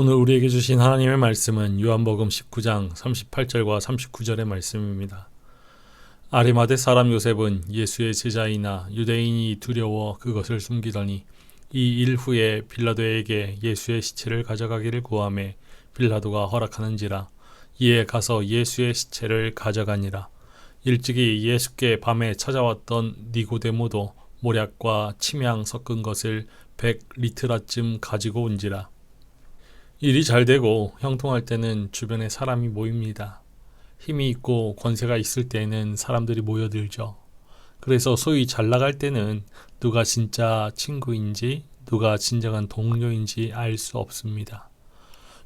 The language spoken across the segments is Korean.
오늘 우리에게 주신 하나님의 말씀은 요한복음 19장 38절과 39절의 말씀입니다. 아리마대 사람 요셉은 예수의 제자이나 유대인이 두려워 그것을 숨기더니 이 일 후에 빌라도에게 예수의 시체를 가져가기를 구하매 빌라도가 허락하는지라. 이에 가서 예수의 시체를 가져가니라. 일찍이 예수께 밤에 찾아왔던 니고데모도 모략과 침향 섞은 것을 100리트라쯤 가지고 온지라. 일이 잘 되고 형통할 때는 주변에 사람이 모입니다. 힘이 있고 권세가 있을 때는 사람들이 모여들죠. 그래서 소위 잘 나갈 때는 누가 진짜 친구인지 누가 진정한 동료인지 알 수 없습니다.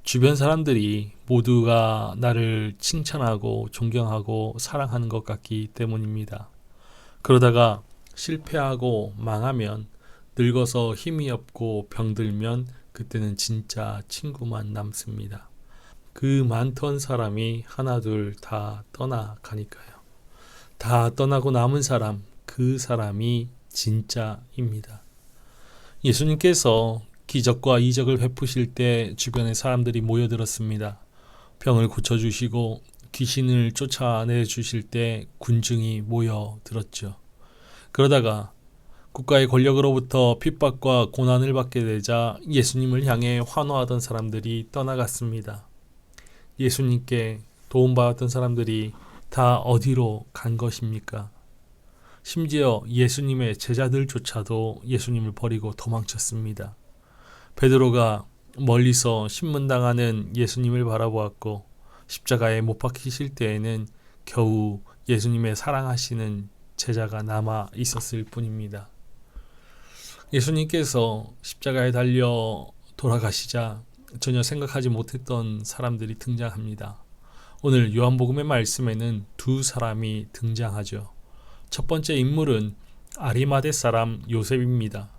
주변 사람들이 모두가 나를 칭찬하고 존경하고 사랑하는 것 같기 때문입니다. 그러다가 실패하고 망하면, 늙어서 힘이 없고 병들면 그때는 진짜 친구만 남습니다. 그 많던 사람이 하나둘 다 떠나가니까요. 다 떠나고 남은 사람, 그 사람이 진짜입니다. 예수님께서 기적과 이적을 베푸실 때 주변에 사람들이 모여들었습니다. 병을 고쳐주시고 귀신을 쫓아내 주실 때 군중이 모여들었죠. 그러다가 국가의 권력으로부터 핍박과 고난을 받게 되자 예수님을 향해 환호하던 사람들이 떠나갔습니다. 예수님께 도움받았던 사람들이 다 어디로 간 것입니까? 심지어 예수님의 제자들조차도 예수님을 버리고 도망쳤습니다. 베드로가 멀리서 신문당하는 예수님을 바라보았고 십자가에 못 박히실 때에는 겨우 예수님의 사랑하시는 제자가 남아 있었을 뿐입니다. 예수님께서 십자가에 달려 돌아가시자 전혀 생각하지 못했던 사람들이 등장합니다. 오늘 요한복음의 말씀에는 두 사람이 등장하죠. 첫 번째 인물은 아리마대 사람 요셉입니다.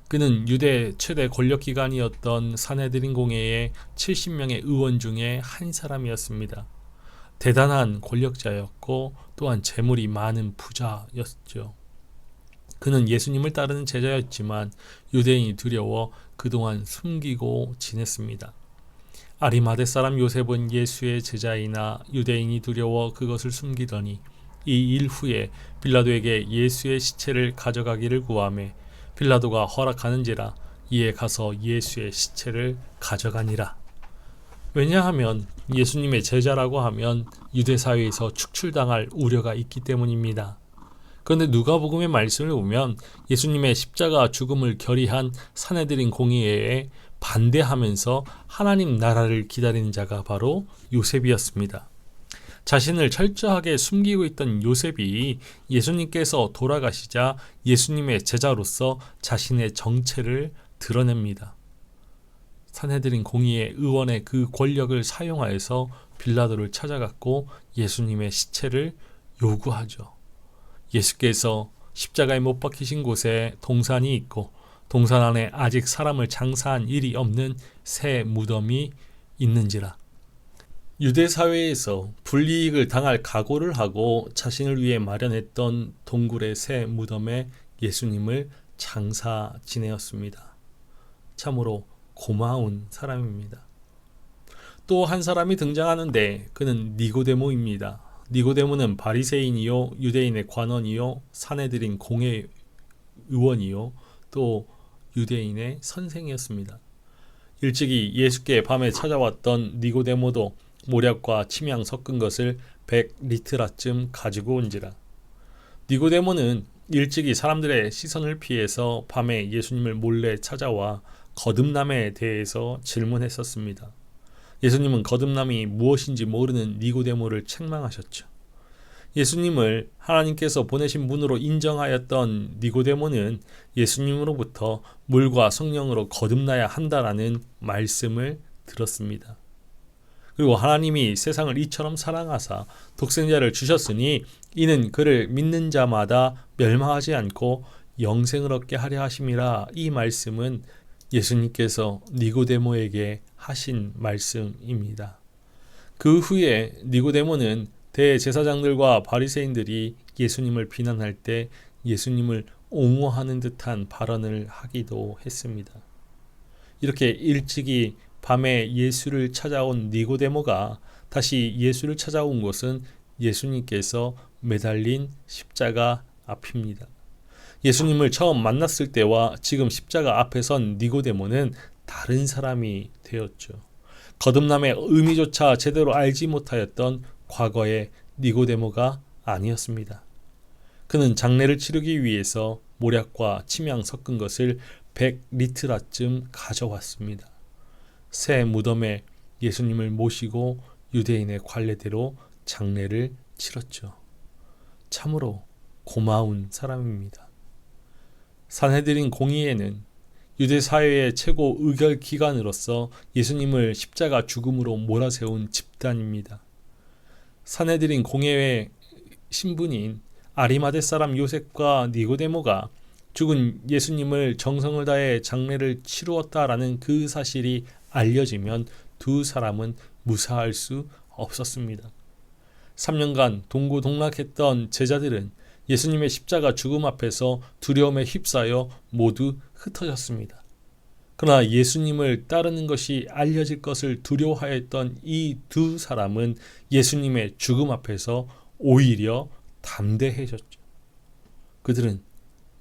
그는 유대 최대 권력기관이었던 산헤드린 공회의 70명의 의원 중에 한 사람이었습니다. 대단한 권력자였고 또한 재물이 많은 부자였죠. 그는 예수님을 따르는 제자였지만 유대인이 두려워 그동안 숨기고 지냈습니다. 아리마대 사람 요셉은 예수의 제자이나 유대인이 두려워 그것을 숨기더니 이 일 후에 빌라도에게 예수의 시체를 가져가기를 구하매 빌라도가 허락하는지라. 이에 가서 예수의 시체를 가져가니라. 왜냐하면 예수님의 제자라고 하면 유대 사회에서 축출당할 우려가 있기 때문입니다. 그런데 누가복음의 말씀을 보면 예수님의 십자가 죽음을 결의한 산헤드린 공의회에 반대하면서 하나님 나라를 기다리는 자가 바로 요셉이었습니다. 자신을 철저하게 숨기고 있던 요셉이 예수님께서 돌아가시자 예수님의 제자로서 자신의 정체를 드러냅니다. 산헤드린 공의회 의원의 그 권력을 사용하여서 빌라도를 찾아갔고 예수님의 시체를 요구하죠. 예수께서 십자가에 못 박히신 곳에 동산이 있고 동산 안에 아직 사람을 장사한 일이 없는 새 무덤이 있는지라. 유대 사회에서 불이익을 당할 각오를 하고 자신을 위해 마련했던 동굴의 새 무덤에 예수님을 장사 지내었습니다. 참으로 고마운 사람입니다. 또 한 사람이 등장하는데 그는 니고데모입니다. 니고데모는 바리새인이요 유대인의 관원이요 산헤드린 공회 의원이요 또 유대인의 선생이었습니다. 일찍이 예수께 밤에 찾아왔던 니고데모도 모략과 침향 섞은 것을 100리트라쯤 가지고 온지라. 니고데모는 일찍이 사람들의 시선을 피해서 밤에 예수님을 몰래 찾아와 거듭남에 대해서 질문했었습니다. 예수님은 거듭남이 무엇인지 모르는 니고데모를 책망하셨죠. 예수님을 하나님께서 보내신 분으로 인정하였던 니고데모는 예수님으로부터 물과 성령으로 거듭나야 한다라는 말씀을 들었습니다. 그리고 하나님이 세상을 이처럼 사랑하사 독생자를 주셨으니 이는 그를 믿는 자마다 멸망하지 않고 영생을 얻게 하려 하심이라. 이 말씀은 예수님께서 니고데모에게 하신 말씀입니다. 그 후에 니고데모는 대제사장들과 바리새인들이 예수님을 비난할 때 예수님을 옹호하는 듯한 발언을 하기도 했습니다. 이렇게 일찍이 밤에 예수를 찾아온 니고데모가 다시 예수를 찾아온 곳은 예수님께서 매달린 십자가 앞입니다. 예수님을 처음 만났을 때와 지금 십자가 앞에 선 니고데모는 다른 사람이 되었죠. 거듭남의 의미조차 제대로 알지 못하였던 과거의 니고데모가 아니었습니다. 그는 장례를 치르기 위해서 모략과 침향 섞은 것을 100리트라쯤 가져왔습니다. 새 무덤에 예수님을 모시고 유대인의 관례대로 장례를 치렀죠. 참으로 고마운 사람입니다. 산헤드린 공의회는 유대 사회의 최고 의결 기관으로서 예수님을 십자가 죽음으로 몰아세운 집단입니다. 산헤드린 공의회 신분인 아리마대 사람 요셉과 니고데모가 죽은 예수님을 정성을 다해 장례를 치루었다라는 그 사실이 알려지면 두 사람은 무사할 수 없었습니다. 3년간 동고동락했던 제자들은 예수님의 십자가 죽음 앞에서 두려움에 휩싸여 모두 흩어졌습니다. 그러나 예수님을 따르는 것이 알려질 것을 두려워하였던 이 두 사람은 예수님의 죽음 앞에서 오히려 담대해졌죠. 그들은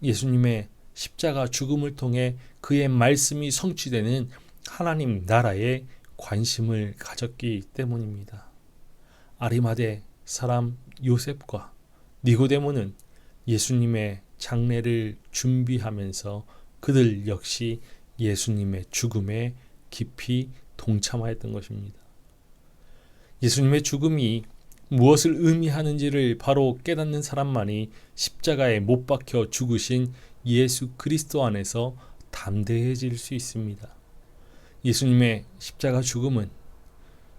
예수님의 십자가 죽음을 통해 그의 말씀이 성취되는 하나님 나라에 관심을 가졌기 때문입니다. 아리마대 사람 요셉과 니고데모는 예수님의 장례를 준비하면서 그들 역시 예수님의 죽음에 깊이 동참하였던 것입니다. 예수님의 죽음이 무엇을 의미하는지를 바로 깨닫는 사람만이 십자가에 못 박혀 죽으신 예수 그리스도 안에서 담대해질 수 있습니다. 예수님의 십자가 죽음은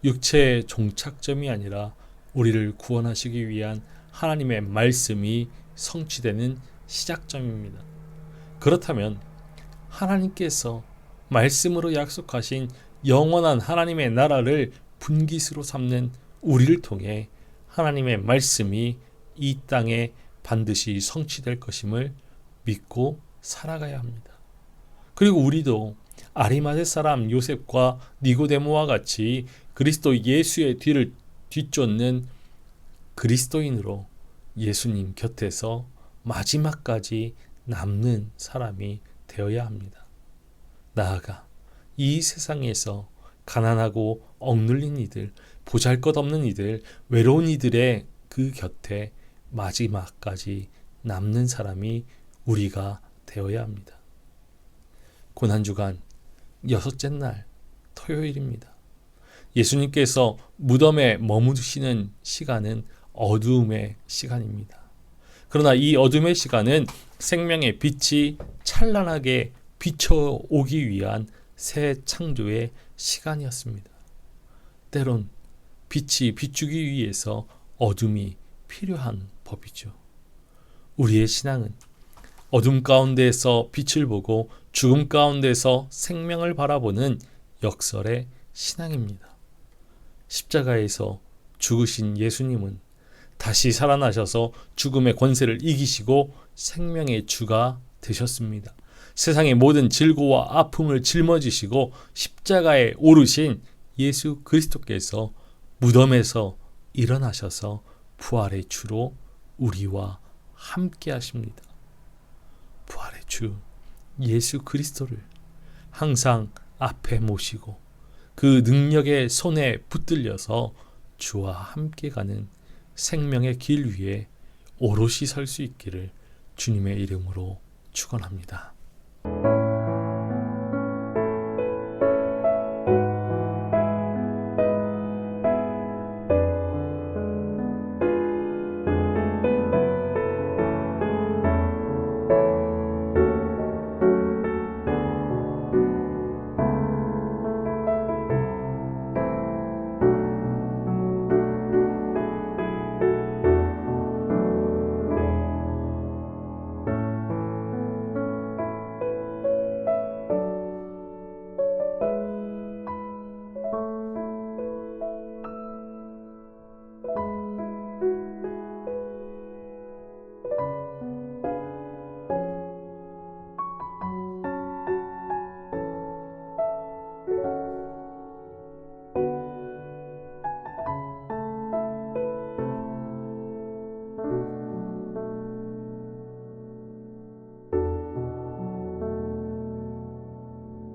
육체의 종착점이 아니라 우리를 구원하시기 위한 하나님의 말씀이 성취되는 시작점입니다. 그렇다면 하나님께서 말씀으로 약속하신 영원한 하나님의 나라를 분깃으로 삼는 우리를 통해 하나님의 말씀이 이 땅에 반드시 성취될 것임을 믿고 살아가야 합니다. 그리고 우리도 아리마대 사람 요셉과 니고데모와 같이 그리스도 예수의 뒤를 뒤쫓는 그리스도인으로 예수님 곁에서 마지막까지 남는 사람이 되어야 합니다. 나아가 이 세상에서 가난하고 억눌린 이들, 보잘것없는 이들, 외로운 이들의 그 곁에 마지막까지 남는 사람이 우리가 되어야 합니다. 고난주간 6째 날 토요일입니다. 예수님께서 무덤에 머무시는 시간은 어두움의 시간입니다. 그러나 이 어둠의 시간은 생명의 빛이 찬란하게 비춰오기 위한 새 창조의 시간이었습니다. 때론 빛이 비추기 위해서 어둠이 필요한 법이죠. 우리의 신앙은 어둠 가운데에서 빛을 보고 죽음 가운데서 생명을 바라보는 역설의 신앙입니다. 십자가에서 죽으신 예수님은 다시 살아나셔서 죽음의 권세를 이기시고 생명의 주가 되셨습니다. 세상의 모든 질고와 아픔을 짊어지시고 십자가에 오르신 예수 그리스도께서 무덤에서 일어나셔서 부활의 주로 우리와 함께 하십니다. 부활의 주 예수 그리스도를 항상 앞에 모시고 그 능력의 손에 붙들려서 주와 함께 가는 생명의 길 위에 오롯이 설 수 있기를 주님의 이름으로 축원합니다.